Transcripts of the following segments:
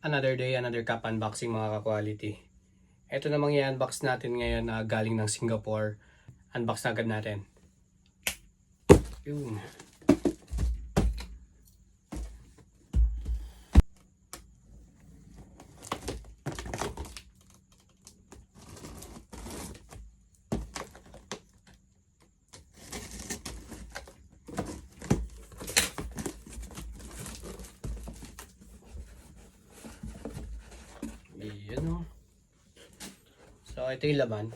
Another day, another cup unboxing mga ka-quality. Ito namang i-unbox natin ngayon na galing ng Singapore. Unbox na agad natin. Yun. Ayan o. So ito yung laman.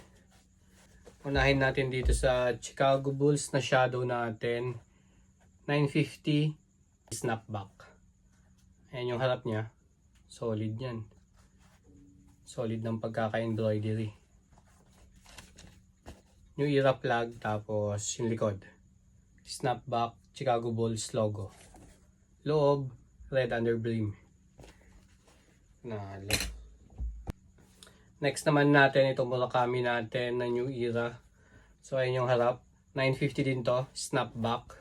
Unahin natin dito sa Chicago Bulls na shadow natin. 950 snapback. Ayan yung harap niya. Solid yan. Solid ng pagkaka-embroidery. New Era flag, tapos yung likod. Snapback, Chicago Bulls logo. Loob, red underbrim. Nalo. Next naman natin, itong Murakami natin na New Era. So ayun yung harap. 950 din to, snapback.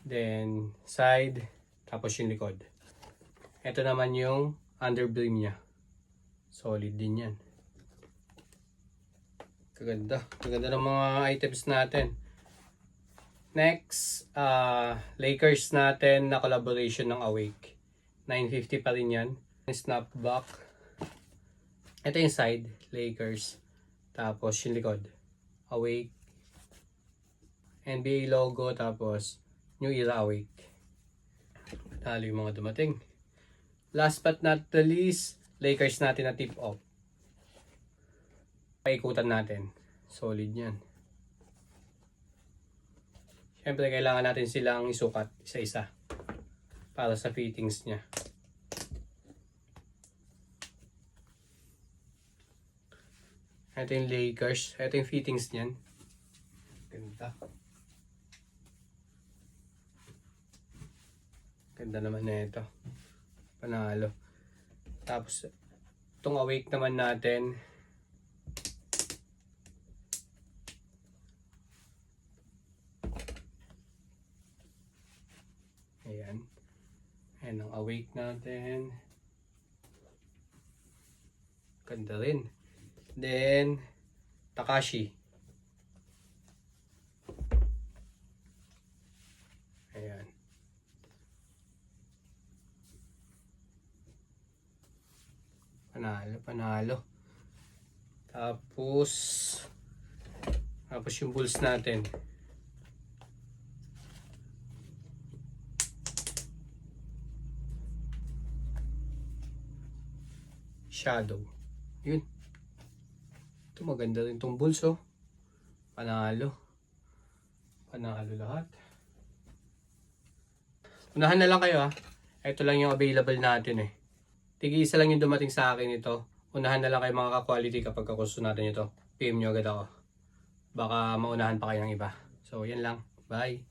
Then side, tapos yung likod. Ito naman yung underbrim niya. Solid din yan. Kaganda. Kaganda ng mga items natin. Next, Lakers natin na collaboration ng Awake. 950 pa rin yan. Snapback. Ito yung side, Lakers. Tapos yung likod, Awake. NBA logo, tapos New Era Awake. Talo yung mga dumating. Last but not the least, Lakers natin na tip-off. Paikutan natin. Solid yan. Siyempre, kailangan natin silang isukat isa-isa para sa fittings niya. Ito yung Lakers. Ito yung fittings niyan. Ganda. Ganda naman na ito. Panalo. Tapos, itong Awake naman natin. Ayan. Ayan ang Awake natin. Ganda rin. Then, Takashi. Ayan. Panalo, panalo. Tapos yung Bulls natin. Shadow. Yun. Ito maganda rin itong Bulls oh. Panalo. Panalo lahat. Unahan na lang kayo ha. Ito lang yung available natin eh. Tig-isa lang yung dumating sa akin ito. Unahan na lang kayo mga ka-quality kapag gusto natin ito. PM nyo agad ako. Baka maunahan pa kayo ng iba. So yan lang. Bye.